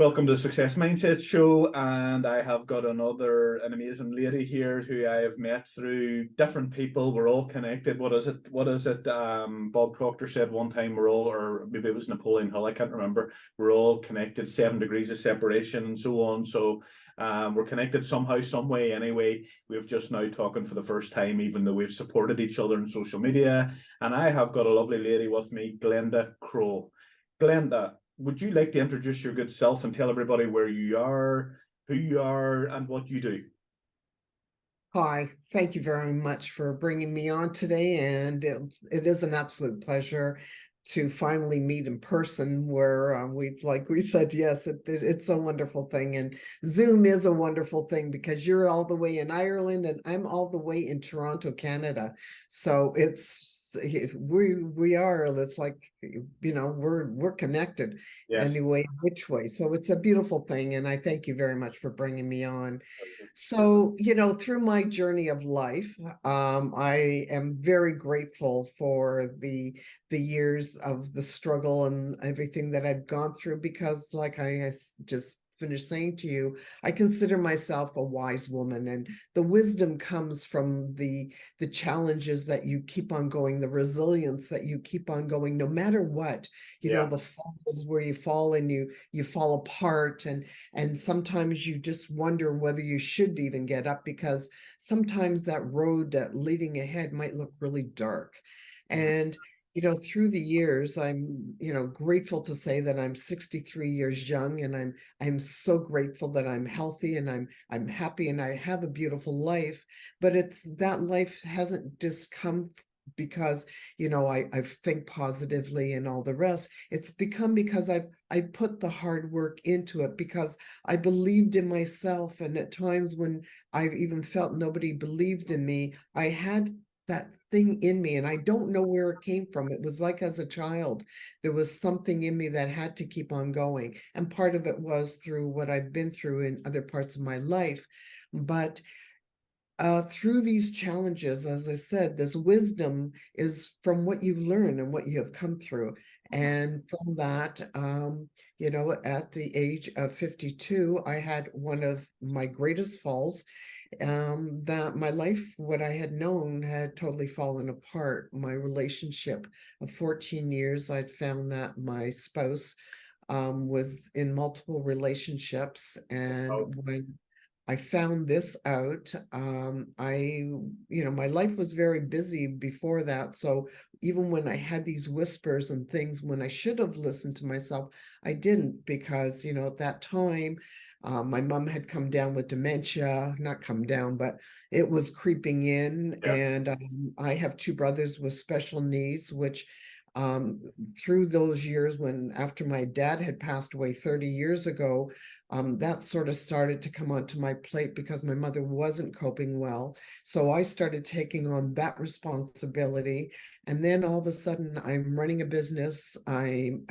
Welcome to the Success Mindset Show, and I have got an amazing lady here who I have met through different people. We're all connected. What is it? Bob Proctor said one time we're all, or maybe it was Napoleon Hill, I can't remember. We're all connected, 7 degrees of separation and so on. So we're connected somehow, some way. Anyway, we've just now talking for the first time, even though we've supported each other on social media. And I have got a lovely lady with me, Glenda Kroll. Glenda, would you like to introduce your good self and tell everybody where you are, who you are, and what you do? Hi, thank you very much for bringing me on today. And it is an absolute pleasure to finally meet in person where like we said, yes, it's a wonderful thing. And Zoom is a wonderful thing because you're all the way in Ireland and I'm all the way in Toronto, Canada. So we are, it's like, we're connected Yes. anyway, which way. So it's a beautiful thing. And I thank you very much for bringing me on. So, through my journey of life, I am very grateful for the years of the struggle and everything that I've gone through because, like just finished saying to you, I consider myself a wise woman, and the wisdom comes from the challenges that you keep on going, the resilience that you keep on going, no matter what. Yeah. The falls where you fall and you fall apart, and sometimes you just wonder whether you should even get up because sometimes that road leading ahead might look really dark. And through the years, I'm grateful to say that I'm 63 years young, and I'm so grateful that I'm healthy and I'm happy and I have a beautiful life. But it's that life hasn't just come because I think positively and all the rest. It's become because I put the hard work into it because I believed in myself, and at times when I've even felt nobody believed in me, I had that thing in me, and I don't know where it came from. It was like as a child there was something in me that had to keep on going, and part of it was through what I've been through in other parts of my life. But through these challenges, as I said, this wisdom is from what you've learned and what you have come through. And from that, at the age of 52, I had one of my greatest falls. That my life, what I had known, had totally fallen apart. My relationship of 14 years, I'd found that my spouse was in multiple relationships. And Oh, when I found this out. My life was very busy before that. So even when I had these whispers and things, when I should have listened to myself, I didn't because, at that time, my mom had come down with dementia, not come down, but it was creeping in. yeah. And I have two brothers with special needs, which um, through those years when after my dad had passed away 30 years ago, that sort of started to come onto my plate because my mother wasn't coping well. So I started taking on that responsibility. And then all of a sudden I'm running a business. I'm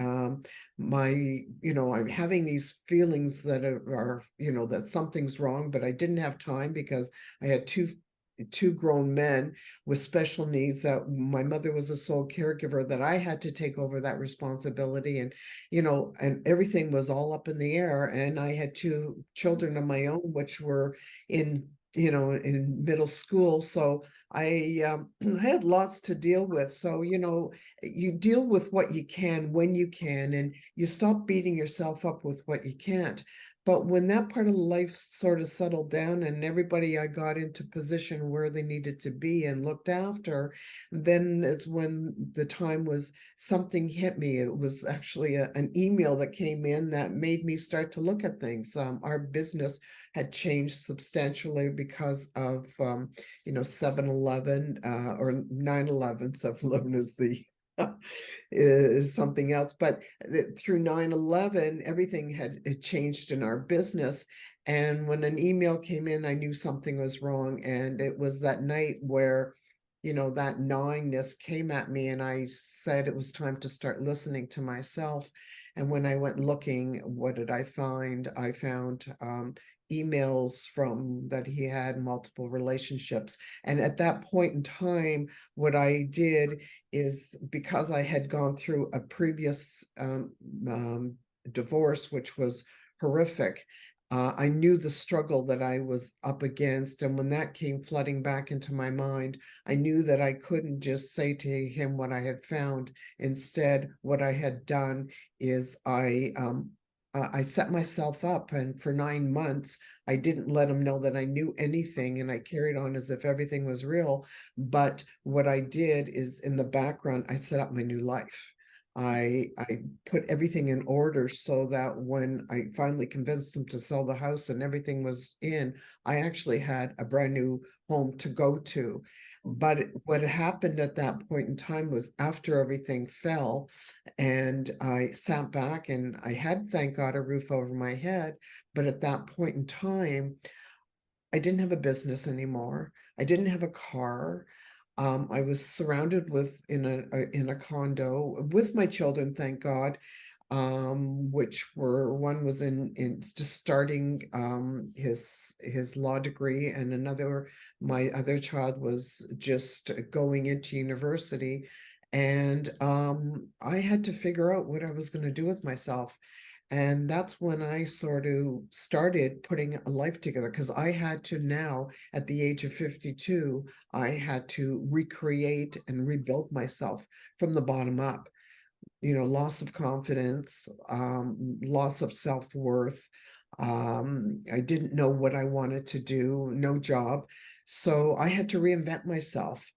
having these feelings that are, that something's wrong, but I didn't have time because I had two grown men with special needs, that my mother was a sole caregiver, that I had to take over that responsibility. And and everything was all up in the air, and I had two children of my own which were in in middle school. So I had lots to deal with. So you deal with what you can when you can, and you stop beating yourself up with what you can't. But when that part of life sort of settled down and everybody I got into position where they needed to be and looked after, then it's when the time was, something hit me. It was actually an email that came in that made me start to look at things. Our business had changed substantially because of 7/11 or 9/11. 7/11 is the is something else. But through 9/11, everything had it changed in our business. And when an email came in, I knew something was wrong. And it was that night where, that gnawingness came at me. And I said it was time to start listening to myself. And when I went looking, what did I find? I found emails from that he had multiple relationships. And at that point in time, what I did is, because I had gone through a previous divorce, which was horrific. I knew the struggle that I was up against, and when that came flooding back into my mind, I knew that I couldn't just say to him what I had found. Instead, what I had done is I set myself up, and for 9 months, I didn't let him know that I knew anything, and I carried on as if everything was real. But what I did is, in the background, I set up my new life. I put everything in order so that when I finally convinced him to sell the house and everything was in, I actually had a brand new home to go to. But what happened at that point in time was, after everything fell and I sat back, and I had, thank God, a roof over my head. But at that point in time, I didn't have a business anymore. I didn't have a car. I was surrounded with in a condo with my children, thank God, which were, one was in just starting his law degree, and another, my other child, was just going into university. And I had to figure out what I was going to do with myself. And that's when I sort of started putting a life together, because I had to now, at the age of 52, I had to recreate and rebuild myself from the bottom up. Loss of confidence, loss of self-worth. I didn't know what I wanted to do, no job. So I had to reinvent myself.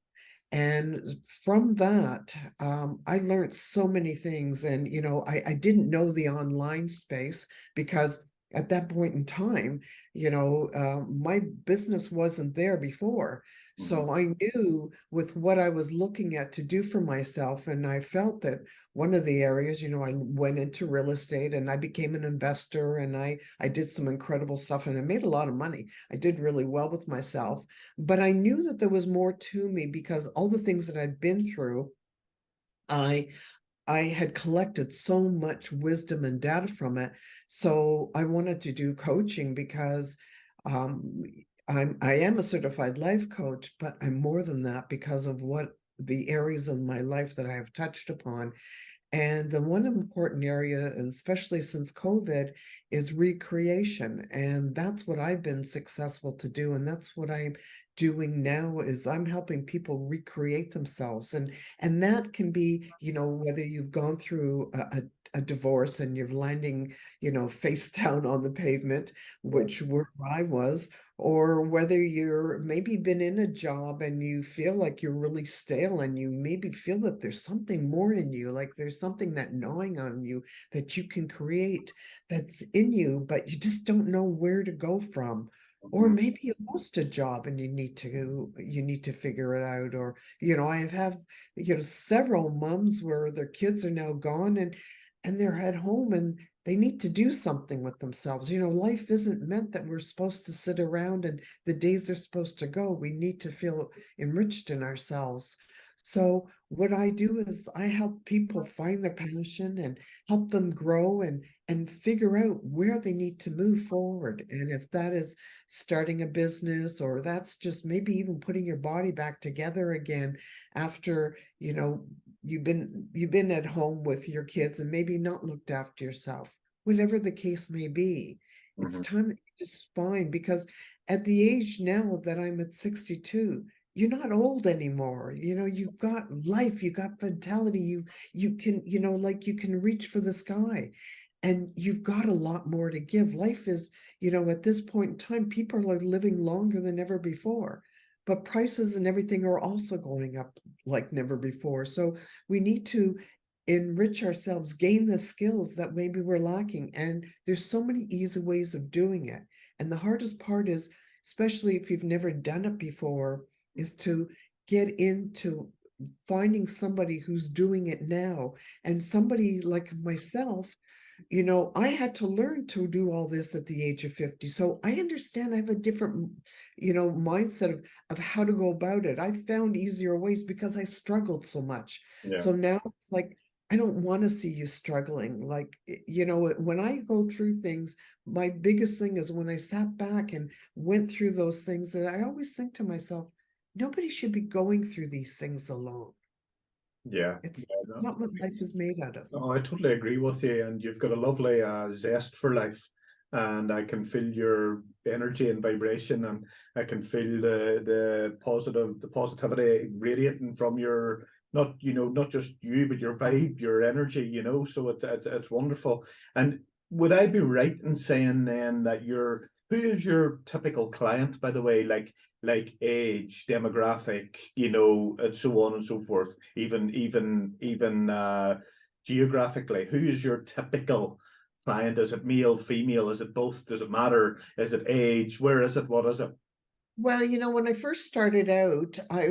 And from that, I learned so many things. And, I didn't know the online space, because at that point in time, my business wasn't there before. Mhm. So I knew with what I was looking at to do for myself, and I felt that one of the areas, I went into real estate, and I became an investor, and I did some incredible stuff, and I made a lot of money. I did really well with myself. But I knew that there was more to me, because all the things that I'd been through, I I had collected so much wisdom and data from it. So I wanted to do coaching, because um, I am a certified life coach, but I'm more than that, because of what the areas in my life that I have touched upon. And the one important area, and especially since COVID, is recreation. And that's what I've been successful to do. And that's what I'm doing now, is I'm helping people recreate themselves. And that can be, whether you've gone through a divorce and you're landing, face down on the pavement, Yeah. which where I was, or whether you're maybe been in a job and you feel like you're really stale, and you maybe feel that there's something more in you, like there's something that gnawing on you that you can create, that's in you, but you just don't know where to go from. Or Mhm. maybe you lost a job and you need to figure it out. Or, I have several moms where their kids are now gone, and they're at home, and they need to do something with themselves. Life isn't meant that we're supposed to sit around and the days are supposed to go. We need to feel enriched in ourselves. So what I do is I help people find their passion and help them grow, and figure out where they need to move forward. And if that is starting a business, or that's just maybe even putting your body back together again after, you've been at home with your kids and maybe not looked after yourself, whatever the case may be, it's Mhm. time that you just find. Because at the age now that I'm at 62, you're not old anymore. You've got life, you got vitality, you can, like, you can reach for the sky, and you've got a lot more to give. Life is, at this point in time, people are living longer than ever before, but prices and everything are also going up like never before. So we need to enrich ourselves, gain the skills that maybe we're lacking. And there's so many easy ways of doing it. And the hardest part is, especially if you've never done it before, is to get into finding somebody who's doing it now. And somebody like myself, I had to learn to do all this at the age of 50. So I understand I have a different, mindset of how to go about it. I found easier ways because I struggled so much. Yeah. So now it's like, I don't want to see you struggling. Like, when I go through things, my biggest thing is when I sat back and went through those things, and I always think to myself, nobody should be going through these things alone. Yeah. It's Yeah, no, not what life is made out of. no, I totally agree with you, and you've got a lovely zest for life. and I can feel your energy and vibration, and I can feel the positivity radiating from your, not, you know, not just you, but your vibe, your energy, you know. So it's wonderful. And would I be right in saying then that who is your typical client, by the way, like age, demographic, you know, and so on and so forth, even geographically, who is your typical client? Is it male, female? Is it both? Does it matter? Is it age? Where is it? What is it? Well, you know, when I first started out, I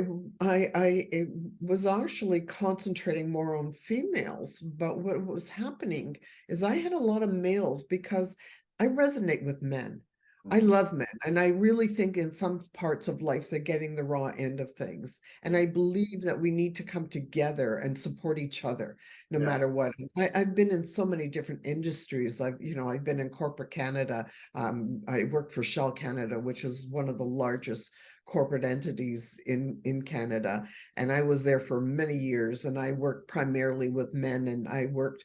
was actually concentrating more on females, but what was happening is I had a lot of males because I resonate with men. I love men, and I really think in some parts of life they're getting the raw end of things. And I believe that we need to come together and support each other no Yeah, matter what. I've been in so many different industries. I've been in corporate Canada. I worked for Shell Canada, which is one of the largest corporate entities in Canada, and I was there for many years. And I worked primarily with men, and I worked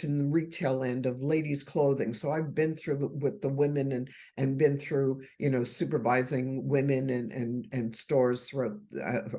in the retail end of ladies' clothing. So I've been through with the women and been through, you know, supervising women and stores throughout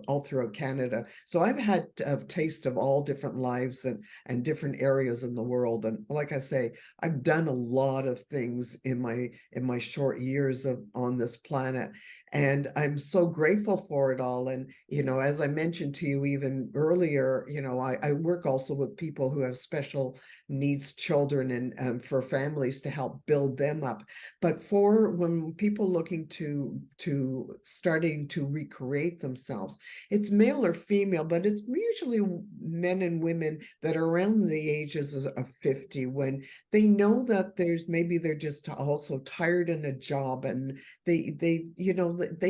all throughout Canada. So I've had a taste of all different lives and different areas in the world. And like I say, I've done a lot of things in my short years of on this planet. And I'm so grateful for it all. And, you know, as I mentioned to you even earlier, you know, I work also with people who have special needs children and for families to help build them up. But for when people looking to starting to recreate themselves, it's male or female, but it's usually men and women that are around the ages of 50, when they know that they're just also tired in a job, and they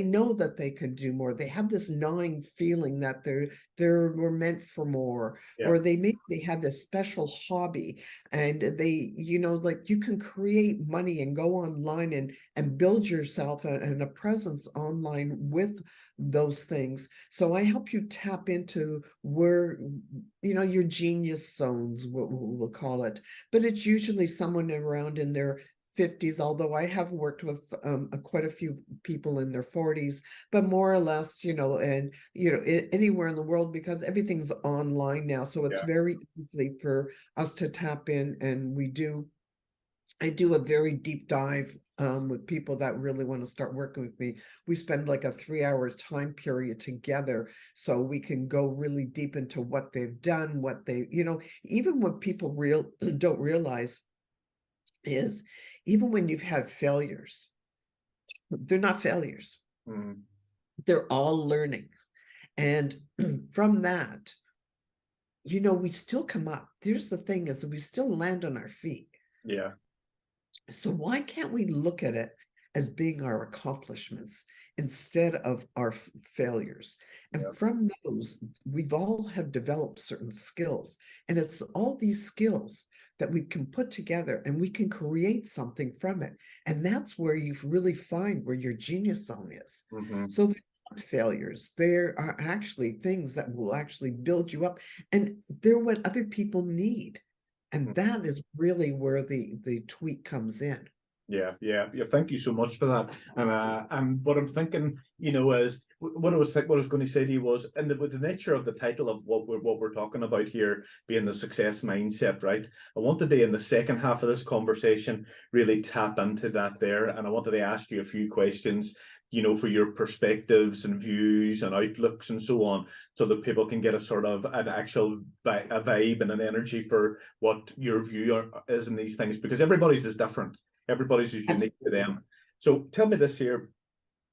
know that they could do more. They have this gnawing feeling that were meant for more, yeah, or they have this special hobby, and they, you know, like you can create money and go online and build yourself and a presence online with those things. So I help you tap into where, you know, your genius zones, what we'll call it. But it's usually someone around in their 50s, although I have worked with quite a few people in their 40s, but more or less, you know, and, you know, anywhere in the world, because everything's online now. So it's yeah. very easy for us to tap in. And I do a very deep dive with people that really want to start working with me. We spend like a 3 hour time period together, so we can go really deep into what they've done, what they, you know, even what people don't realize is, even when you've had failures, they're not failures. Mm, They're all learning. And from that, you know, we still come up. There's the thing, is we still land on our feet. yeah, So why can't we look at it as being our accomplishments instead of our failures? And yeah. from those, we've all have developed certain skills. And it's all these skills that we can put together and we can create something from it. And that's where you really find where your genius zone is. Hmm. So they're not failures. There are actually things that will actually build you up, and they're what other people need. And that is really where the tweak comes in. Yeah, yeah, yeah. Thank you so much for that. And what I'm thinking, you know, is what what I was going to say to you was, and with the nature of the title of what we're talking about here being the success mindset, right? I wanted to, in the second half of this conversation, really tap into that there, and I wanted to ask you a few questions, you know, for your perspectives and views and outlooks and so on, so that people can get a sort of an actual a vibe and an energy for what your view is in these things, because everybody's is different. Everybody's is unique to them. So tell me this here.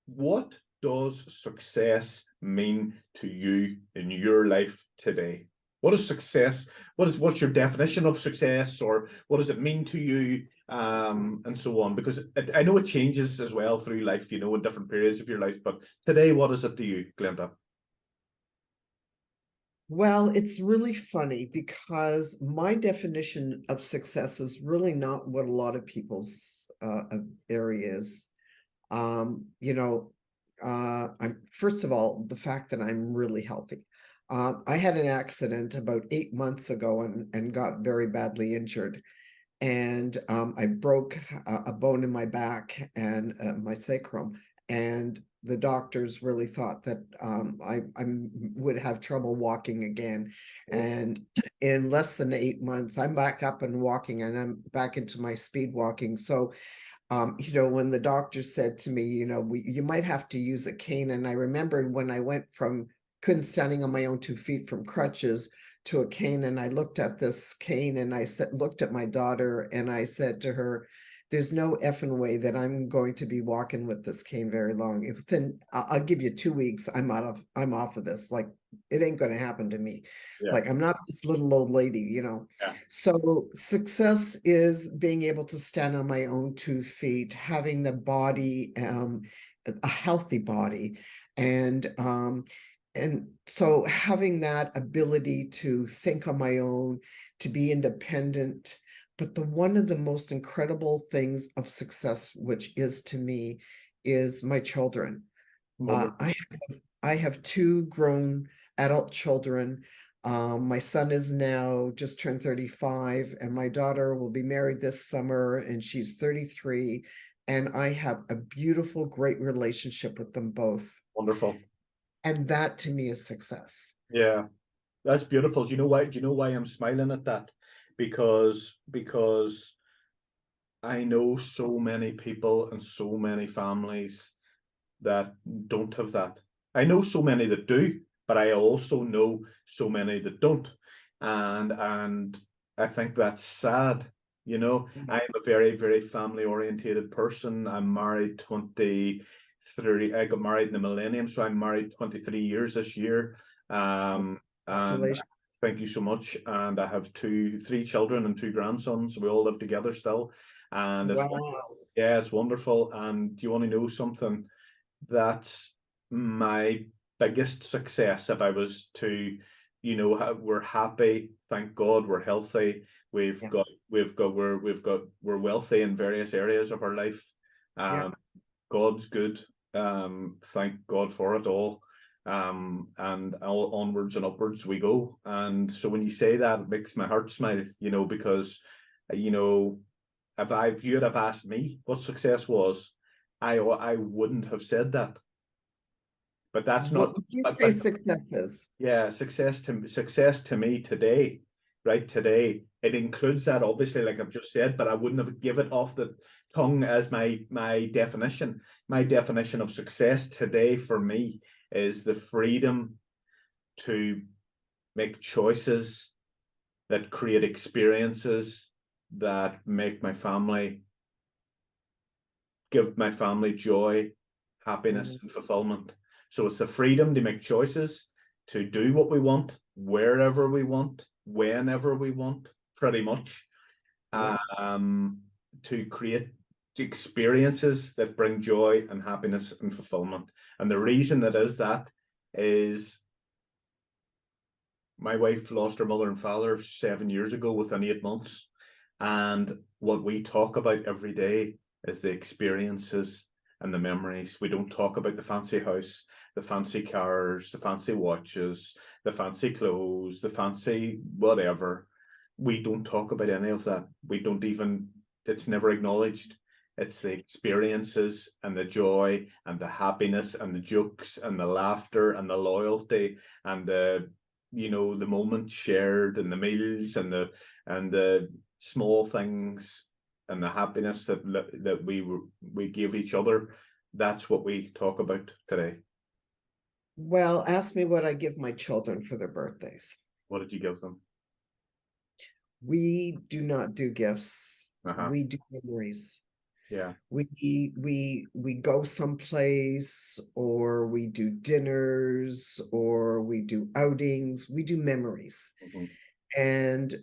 What does success mean to you in your life today? What is success? What's your definition of success, or what does it mean to you? And so on. Because I know it changes as well through life, you know, in different periods of your life. But today, what is it to you, Glenda? Well, it's really funny because my definition of success is really not what a lot of people's area is. You know, I'm first of all, the fact that I'm really healthy. I had an accident about 8 months ago and got very badly injured. and I broke a bone in my back and my sacrum, and the doctors really thought that I would have trouble walking again. And in less than 8 months, I'm back up and walking, and I'm back into my speed walking. So when the doctor said to me, you might have to use a cane. And I remembered when I went from couldn't standing on my own 2 feet from crutches to a cane. And I looked at this cane and looked at my daughter and I said to her, there's no effing way that I'm going to be walking with this cane very long. Within, I'll give you 2 weeks, I'm off of this. Like, it ain't going to happen to me. Yeah. Like, I'm not this little old lady. Yeah. So success is being able to stand on my own 2 feet, having the body, a healthy body, and so having that ability to think on my own, to be independent. But one of the most incredible things of success, which is to me, is my children. Uh, Wonderful. I I have two grown adult children. My son is now just turned 35, and my daughter will be married this summer, and she's 33. And I have a beautiful, great relationship with them both. Wonderful. And that to me is success. Yeah. That's beautiful. Do you know why? Do you know why I'm smiling at that? Because I know so many people and so many families that don't have that. I know so many that do, but I also know so many that don't. And I think that's sad. Yeah. I'm a very, very family orientated person. I'm married 30. I got married in the millennium, so I'm married 23 years this year. And Congratulations. thank you so much. And I have three children and two grandsons. We all live together still. And Wow. yeah, it's wonderful. And do you want to know something? That's my biggest success. If I was to, we're happy. Thank God we're healthy. Yeah. We're wealthy in various areas of our life. Yeah. God's good. Thank God for it all. And all onwards and upwards we go. And so when you say that, it makes my heart smile, because, you know, if you had have asked me what success was, I wouldn't have said that. But that's What not. would you say But success is? yeah, success to me today, right today, it includes that obviously, like I've just said, but I wouldn't have given it off the tongue as my definition. My definition of success today for me is the freedom to make choices that create experiences that give my family joy, happiness, and fulfillment. So it's the freedom to make choices, to do what we want, wherever we want, whenever we want, pretty much, Yeah. to create experiences that bring joy and happiness and fulfillment. And the reason that is my wife lost her mother and father 7 years ago within 8 months. And what we talk about every day is the experiences and the memories. We don't talk about the fancy house, the fancy cars, the fancy watches, the fancy clothes, the fancy whatever. We don't talk about any of that. We don't even, it's never acknowledged. It's the experiences and the joy and the happiness and the jokes and the laughter and the loyalty and the moment shared and the meals and the small things and the happiness that we give each other. That's what we talk about today. Well, ask me what I give my children for their birthdays. What did you give them? We do not do gifts. Uh-huh. We do memories. Yeah. We go someplace, or we do dinners, or we do outings. We do memories. Mm-hmm. And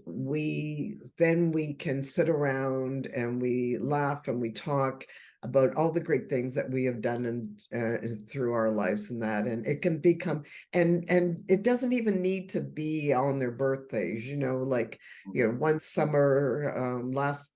then we can sit around and we laugh and we talk about all the great things that we have done and through our lives, and it can become, and it doesn't even need to be on their birthdays, like, one summer, last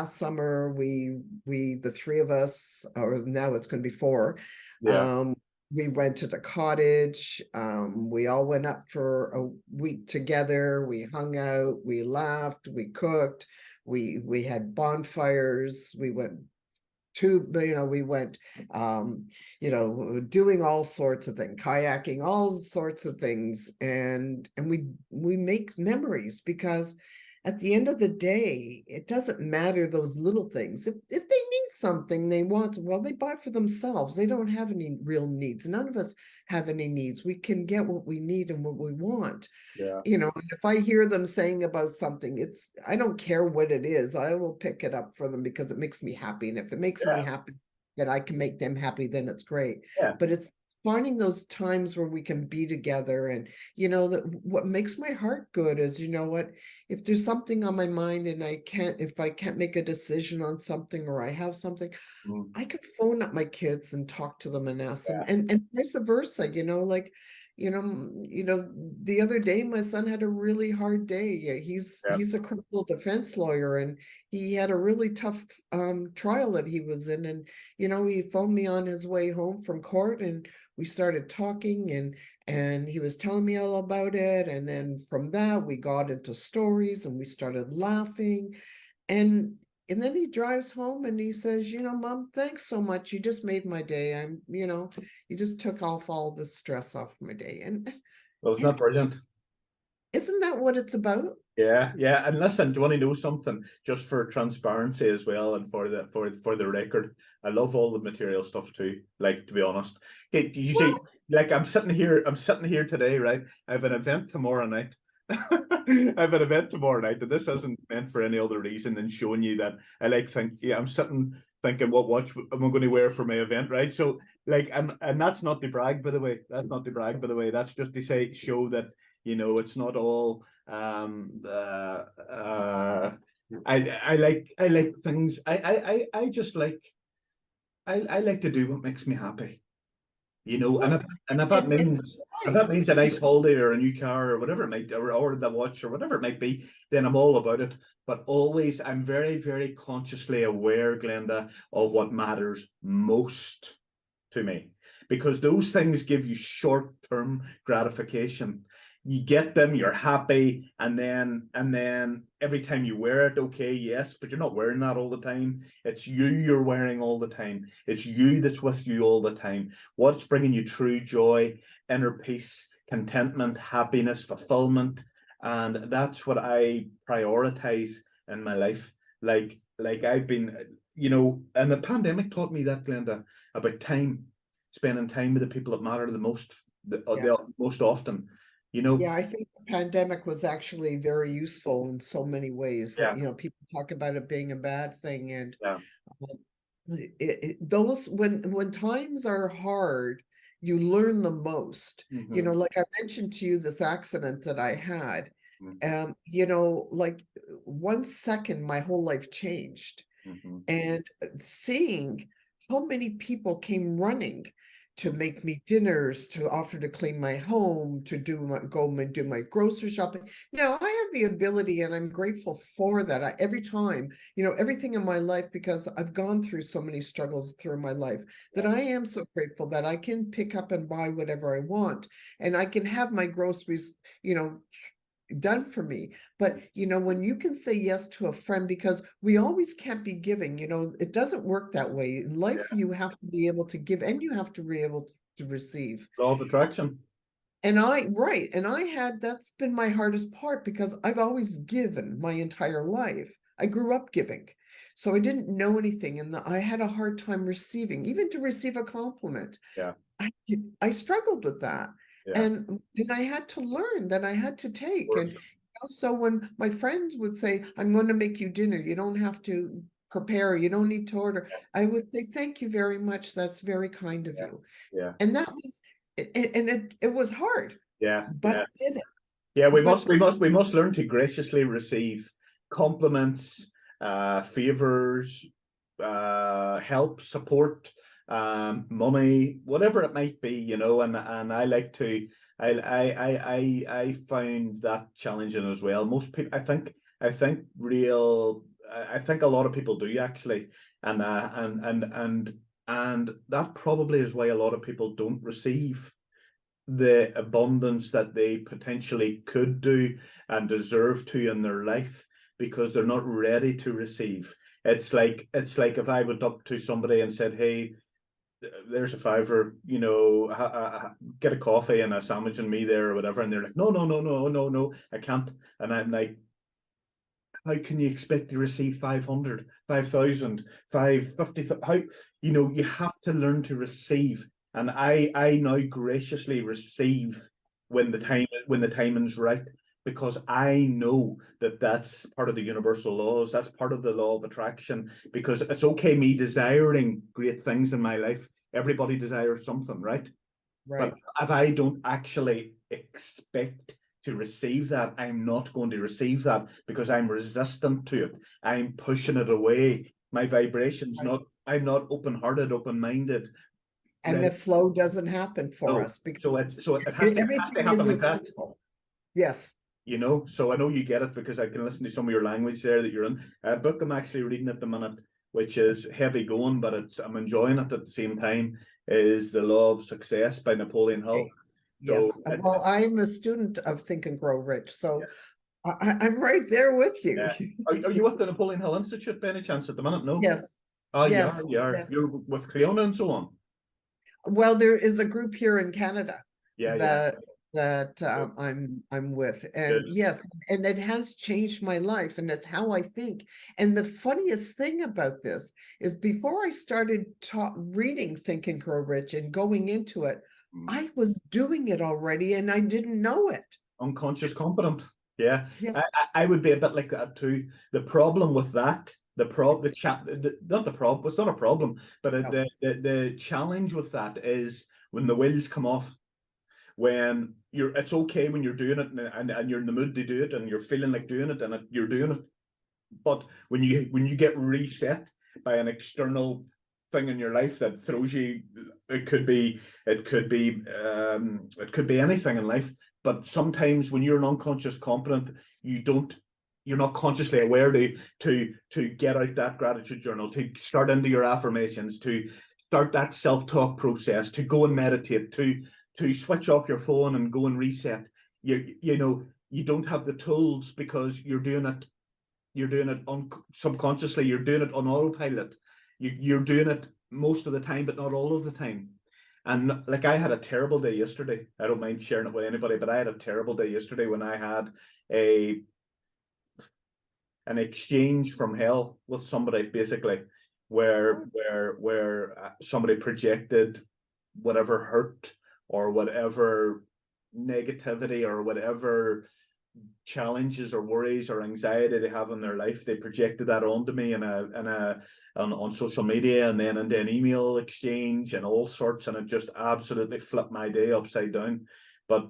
summer, the three of us, or now it's going to be four, Yeah. we rented a cottage. We all went up for a week together. We hung out, we laughed, we cooked, we had bonfires, we went we went doing all sorts of things, kayaking, all sorts of things, and we make memories, because at the end of the day, it doesn't matter those little things. If they need something they want, well, they buy for themselves. They don't have any real needs. None of us have any needs. We can get what we need and what we want. Yeah. And if I hear them saying about something, I don't care what it is, I will pick it up for them because it makes me happy. And if it makes me Yeah. happy, that I can make them happy, then it's great. Yeah. But it's finding those times where we can be together. And that what makes my heart good is, what, if there's something on my mind and if I can't make a decision on something, or I have something, Mm. I could phone up my kids and talk to them and ask them, Yeah. and vice versa, the other day my son had a really hard day. Yeah, Yeah. he's a criminal defense lawyer, and he had a really tough trial that he was in. And he phoned me on his way home from court, and we started talking, and he was telling me all about it. And then from that we got into stories and we started laughing. And then he drives home and he says, Mom, thanks so much. You just made my day. You just took off all the stress off my day. Well, it's And not brilliant. isn't that what it's about? Yeah, yeah. And listen, do you want to know something? Just for transparency as well, and for the record, I love all the material stuff too. Like, to be honest, okay, do you see? Well, Like, I'm sitting here today, right? I have an event tomorrow night. I have an event tomorrow night, and this isn't meant for any other reason than showing you that yeah, I'm sitting thinking, what watch am I going to wear for my event, right? So, like, and that's not to brag, by the way. That's not to brag, by the way. That's just to show that it's not all I like things. I just like I like to do what makes me happy, and well, if that and means right. a nice holiday or a new car or whatever it might, or the watch or whatever it might be, then I'm all about it. But always, I'm very, very consciously aware, Glenda, of what matters most to me, because those things give you short-term gratification. You get them, you're happy, and then every time you wear it, okay, yes, but you're not wearing that all the time. It's you're wearing all the time. It's you that's with you all the time. What's bringing you true joy, inner peace, contentment, happiness, fulfillment, and that's what I prioritize in my life. Like I've been, and the pandemic taught me that, Glenda, about time, spending time with the people that matter the most, Yeah. the most often. Yeah, I think the pandemic was actually very useful in so many ways. Yeah, People talk about it being a bad thing, and yeah, um, those when times are hard, you learn the most. mm-hmm. Like I mentioned to you, this accident that I had. Mm-hmm. Like 1 second, my whole life changed. Mm-hmm. And seeing how many people came running to make me dinners, to offer to clean my home, to do my grocery shopping. Now I have the ability, and I'm grateful for that. Every time, everything in my life, because I've gone through so many struggles through my life, that I am so grateful that I can pick up and buy whatever I want, and I can have my groceries, done for me. But when you can say yes to a friend, because we always can't be giving, it doesn't work that way in life. Yeah. You have to be able to give, and you have to be able to receive. Law of attraction. And that's been my hardest part, because I've always given my entire life. I grew up giving, so I didn't know anything, and I had a hard time receiving, even to receive a compliment. Yeah, I struggled with that. yeah, of And I had to learn that I had to take. And course. so when my friends would say, I'm going to make you dinner, you don't have to prepare, you don't need to order, I would say, thank you very much. That's very kind of Yeah, you. yeah, And that was, it was hard, yeah, but I yeah, did it. yeah. But We must learn to graciously receive compliments, favors, help, support, money, whatever it might be, and I like to, I find that challenging as well. Most people, I think a lot of people do actually, and and that probably is why a lot of people don't receive the abundance that they potentially could do and deserve to in their life, because they're not ready to receive. It's like if I went up to somebody and said, "Hey, there's a fiver, get a coffee and a sandwich and me there or whatever," and they're like, "No, no, no, no, no, no, I can't." And I'm like, how can you expect to receive 500, 5,000, 550? How, you have to learn to receive. And I now graciously receive when the timing's right, because I know that that's part of the universal laws. That's part of the law of attraction, because it's okay me desiring great things in my life. Everybody desires something, right? But Right. if I don't actually expect to receive that, I'm not going to receive that, because I'm resistant to it. I'm pushing it away. My vibration's Right. not, I'm not open-hearted, open-minded. And the flow doesn't happen for No. us because So it has to everything happen is a like that. cycle. Yes. So I know you get it, because I can listen to some of your language there that you're in. A book I'm actually reading at the minute, which is heavy going, but I'm enjoying it at the same time, is The Law of Success by Napoleon Hill. Okay. So Yes. Well, I'm a student of Think and Grow Rich, so yeah, I'm right there with you. yeah. Are you with the Napoleon Hill Institute by any chance at the minute? No. Yes. Oh, you are. Yes. You are. Yes. You're with Cleona and so on. Well, there is a group here in Canada Yeah, yeah. that Good. I'm with, and Good. yes, and it has changed my life, and it's how I think. And the funniest thing about this is, before I started reading Think and Grow Rich and going into it, Mm. I was doing it already, and I didn't know it. Unconscious competent. Yeah, Yes. I would be a bit like that too. The problem with that, the chat, not the problem. It's not a problem, but No. the challenge with that is when the wheels come off. When it's okay when you're doing it, and you're in the mood to do it, and you're feeling like doing it, and you're doing it. But when you get reset by an external thing in your life that throws you, it could be anything in life. But sometimes when you're an unconscious competent, you're not consciously aware to get out that gratitude journal, to start into your affirmations, to start that self-talk process, to go and meditate, to switch off your phone and go and reset. You don't have the tools, because you're doing it subconsciously. You're doing it on autopilot. You're doing it most of the time, but not all of the time. And like, I had a terrible day yesterday. I don't mind sharing it with anybody, but I had a terrible day yesterday when I had a an exchange from hell with somebody, basically, where somebody projected whatever hurt or whatever negativity or whatever challenges or worries or anxiety they have in their life. They projected that onto me on social media, and then into an email exchange and all sorts, and it just absolutely flipped my day upside down. But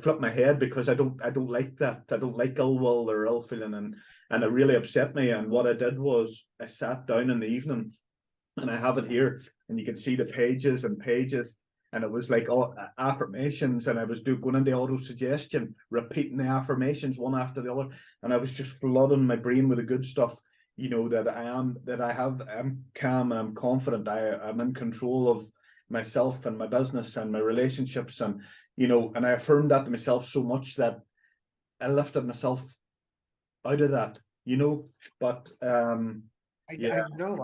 flipped my head, because I don't like that. I don't like ill will or ill feeling, and it really upset me. And what I did was, I sat down in the evening, and I have it here, and you can see the pages and pages, and it was like all affirmations, and I was going into auto suggestion, repeating the affirmations one after the other, and I was just flooding my brain with the good stuff. I'm calm, and I'm confident. I'm in control of myself and my business and my relationships, and I affirmed that to myself so much that I lifted myself out of that. But I know,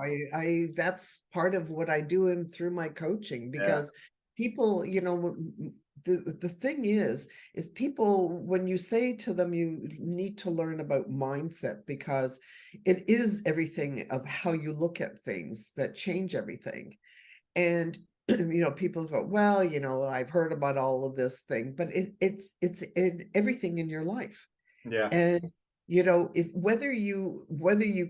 that's part of what I do through my coaching, yeah, because people, the thing is people, when you say to them, you need to learn about mindset, because it is everything of how you look at things that change everything. And people go, well, I've heard about all of this thing, but it's in everything in your life. yeah, And if whether you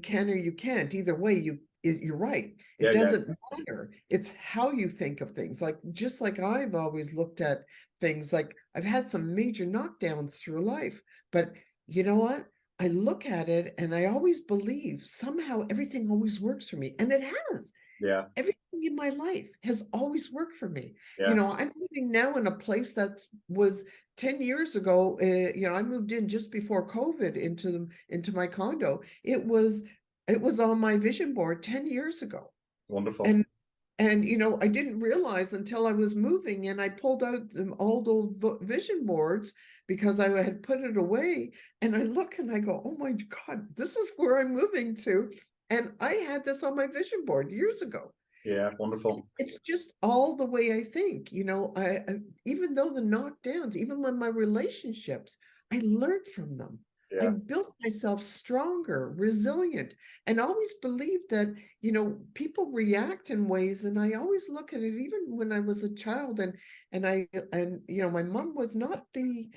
can or you can't, either way, you're right. It yeah, yeah, doesn't matter. It's how you think of things. Like, just like I've always looked at things, like I've had some major knockdowns through life, but you know what? I look at it and I always believe somehow everything always works for me. And it has. yeah, Everything in my life has always worked for me. yeah. I'm living now in a place that was 10 years ago. I moved in just before COVID into my condo. It was on my vision board 10 years ago. Wonderful. And And, I didn't realize until I was moving and I pulled out the old vision boards because I had put it away. And I look and I go, oh my God, this is where I'm moving to. And I had this on my vision board years ago. Yeah, wonderful. It's just all the way I think, I even though the knockdowns, even when my relationships, I learned from them. I Yeah, built myself stronger, resilient, and always believed that, people react in ways. And I always look at it, even when I was a child, and my mom was not the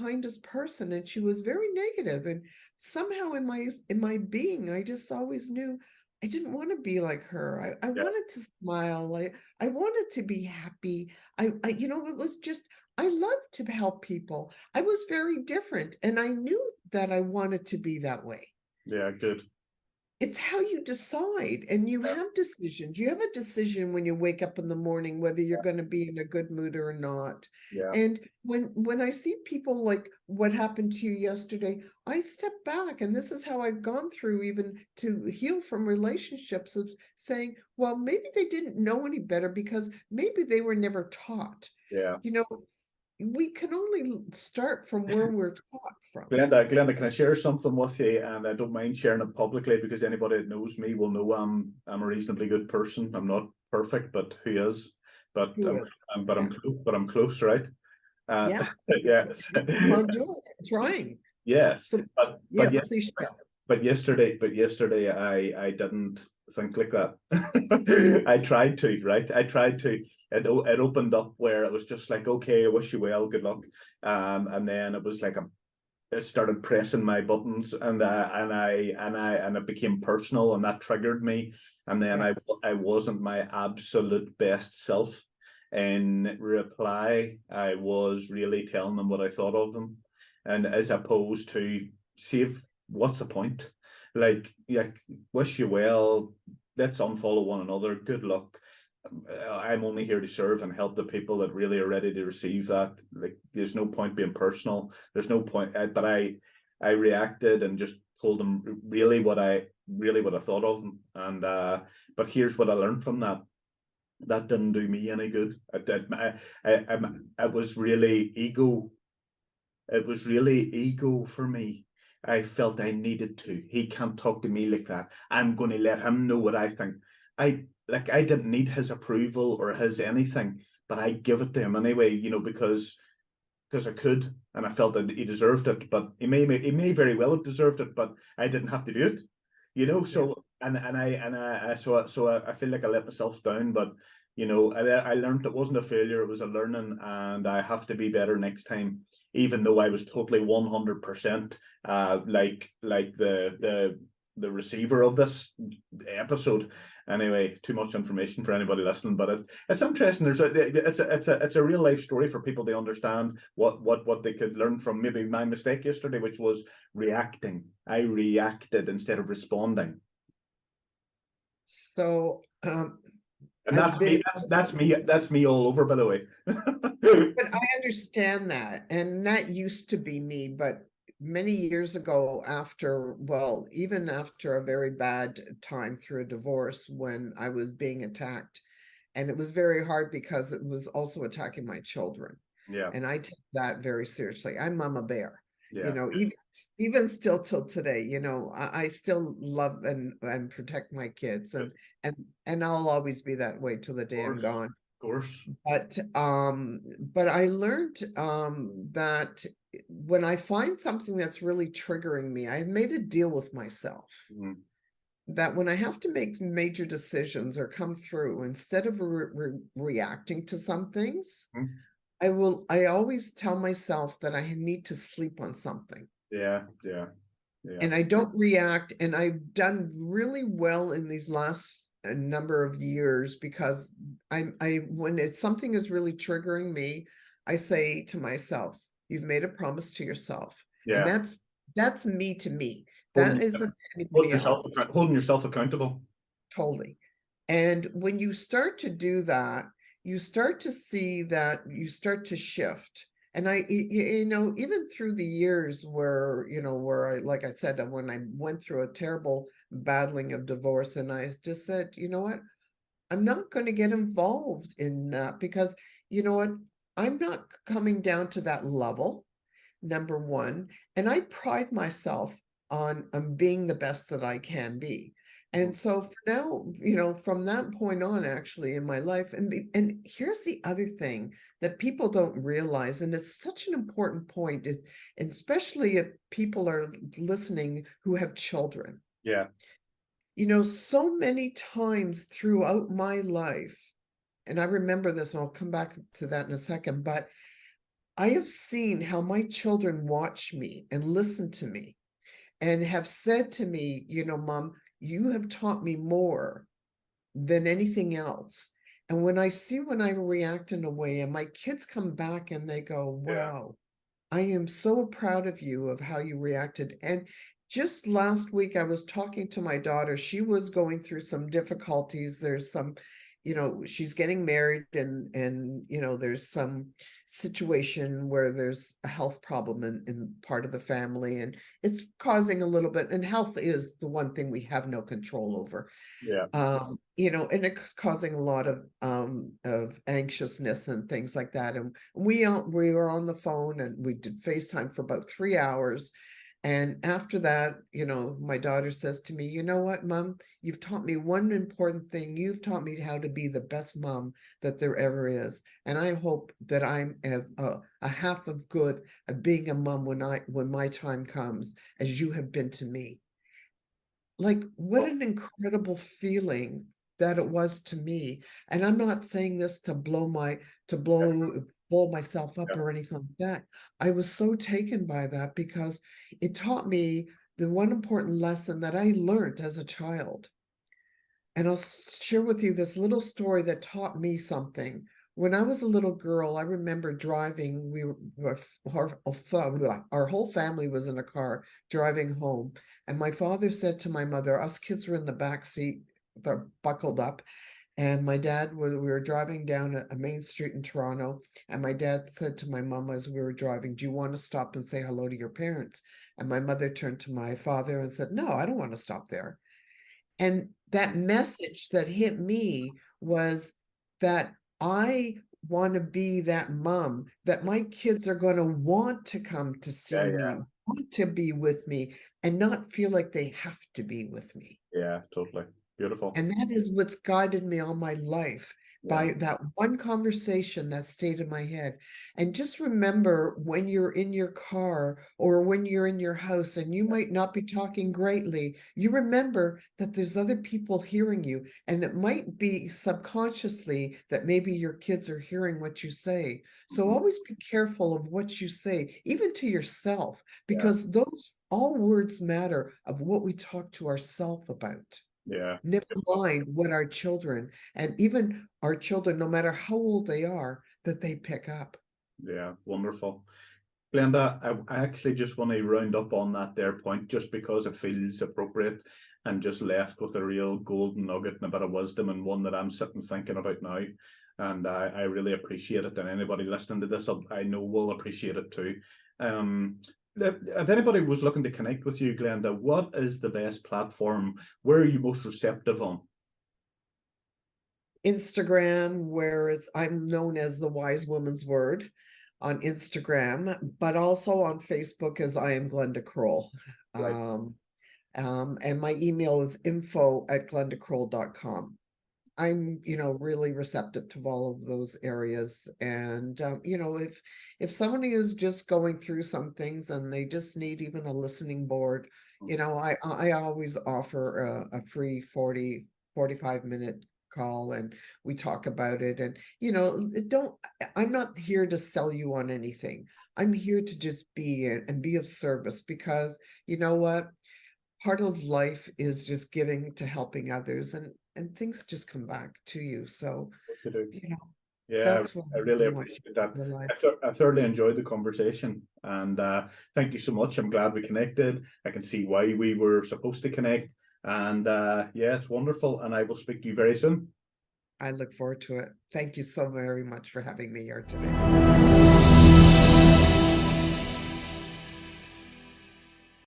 kindest person, and she was very negative. And somehow in my being, I just always knew I didn't want to be like her. I yeah, wanted to smile. I wanted to be happy. It was just, I loved to help people. I was very different, and I knew that I wanted to be that way. yeah, good. It's how you decide, and you Yeah, have decisions. You have a decision when you wake up in the morning whether you're going to be in a good mood or not. yeah, And when I see people like what happened to you yesterday, I step back, and this is how I've gone through even to heal from relationships, of saying, well, maybe they didn't know any better because maybe they were never taught. yeah. You know, we can only start from where we're taught from. Glenda, can I share something with you? And I don't mind sharing it publicly because anybody that knows me will know I'm a reasonably good person. I'm not perfect, but who is? But Who is? Yeah. but I'm close, right? Uh, Yeah. yes, You keep on doing it, trying. yes. So But yes, please share. but yesterday I didn't think like that. I tried to, right? I tried to. It opened up where it was just like, okay, I wish you well, good luck. And then it was like it started pressing my buttons, and it became personal, and that triggered me. And then Yeah. I wasn't my absolute best self. In reply, I was really telling them what I thought of them, and as opposed to save. What's the point? Like, yeah, wish you well. Let's unfollow one another. Good luck. I'm only here to serve and help the people that really are ready to receive that. Like, there's no point being personal. There's no point. But I reacted and just told them really what I thought of them. And but here's what I learned from that. That didn't do me any good. It was really ego. It was really ego for me. I felt I needed to. He can't talk to me like that. I'm going to let him know what I think. I didn't need his approval or his anything, but I give it to him anyway, because I could, and I felt that he deserved it. But he may very well have deserved it, but I didn't have to do it, Yeah. So I feel like I let myself down, but I learned it wasn't a failure; it was a learning, and I have to be better next time. Even though I was totally 100% like the receiver of this episode. Anyway, too much information for anybody listening, but it's interesting. It's a real life story for people to understand what they could learn from maybe my mistake yesterday, which was reacting. I reacted instead of responding. So And I've that's me. been, That's me all over, by the way. but I understand that. And that used to be me, but many years ago, even after a very bad time through a divorce, when I was being attacked, and it was very hard because it was also attacking my children. Yeah, And I take that very seriously. I'm Mama Bear, yeah. even still till today, I still love and protect my kids, and I'll always be that way till the day I'm gone. Of course. But I learned that when I find something that's really triggering me, I've made a deal with myself Mm. that when I have to make major decisions or come through, instead of reacting to some things, Mm. I always tell myself that I need to sleep on something. Yeah, yeah, yeah. And I don't react. And I've done really well in these last number of years because when it's something is really triggering me, I say to myself, you've made a promise to yourself. And Yeah. that's me to me. Holding That isn't anybody else. holding yourself accountable. Totally. And when you start to do that, you start to see that you start to shift. And even through the years where like I said, when I went through a terrible battling of divorce, and I just said, you know what? I'm not going to get involved in that because you know what? I'm not coming down to that level, number one. And I pride myself on being the best that I can be. And so for now, from that point on, actually in my life, and here's the other thing that people don't realize, and it's such an important point, is, and especially if people are listening who have children. Yeah. So many times throughout my life, and I remember this, and I'll come back to that in a second, but I have seen how my children watch me and listen to me and have said to me, Mom, you have taught me more than anything else. And when I react in a way and my kids come back and they go, Yeah. wow, I am so proud of you of how you reacted. And just last week, I was talking to my daughter. She was going through some difficulties. There's some, she's getting married and there's some situation where there's a health problem in part of the family, and it's causing a little bit, and health is the one thing we have no control over. Yeah. And it's causing a lot of anxiousness and things like that. And we were on the phone and we did FaceTime for about 3 hours. And after that, my daughter says to me, you know what, Mom, you've taught me one important thing. You've taught me how to be the best mom that there ever is. And I hope that I'm a half of good of being a mom when my time comes, as you have been to me. Like, what Well, an incredible feeling that it was to me. And I'm not saying this to to blow myself up yeah. or anything like that. I was so taken by that because it taught me the one important lesson that I learned as a child. And I'll share with you this little story that taught me something. When I was a little girl, I remember driving. Our whole family was in a car driving home, and my father said to my mother, us kids were in the back seat, they're buckled up, and my dad was. We were driving down a main street in Toronto, and my dad said to my mom as we were driving, "Do you want to stop and say hello to your parents?" And my mother turned to my father and said, "No, I don't want to stop there." And that message that hit me was that I want to be that mom, that my kids are going to want to come to Yeah. see Yeah. me, want to be with me, and not feel like they have to be with me. Yeah. Totally. Beautiful. And that is what's guided me all my life, Yeah. by that one conversation that stayed in my head. And just remember, when you're in your car or when you're in your house and you might not be talking greatly, you remember that there's other people hearing you. And it might be subconsciously that maybe your kids are hearing what you say. So Mhm. always be careful of what you say, even to yourself, Yeah. because those all words matter of what we talk to ourselves about. Yeah. Never Beautiful. mind what our children, and even our children, no matter how old they are, that they pick up. Yeah. Wonderful. Glenda, I actually just want to round up on that there point just because it feels appropriate, and just left with a real golden nugget and a bit of wisdom, and one that I'm sitting thinking about now. And I really appreciate it. And anybody listening to this, I know will appreciate it too. Um, if anybody was looking to connect with you, Glenda, what is the best platform? Where are you most receptive on? Instagram, where I'm known as the Wise Woman's Word on Instagram, but also on Facebook as I am Glenda Kroll. Right. And my email is info@glendakroll.com. I'm, really receptive to all of those areas. And, if somebody is just going through some things and they just need even a listening board, I always offer a free 45-minute call, and we talk about it. And, I'm not here to sell you on anything. I'm here to just be and be of service, because you know what? Part of life is just giving to helping others, and things just come back to you. So, What to do? you know, Yeah, that's what I I really want appreciate that. in your life. I thoroughly enjoyed the conversation, and thank you so much. I'm glad we connected. I can see why we were supposed to connect, and yeah, it's wonderful. And I will speak to you very soon. I look forward to it. Thank you so very much for having me here today.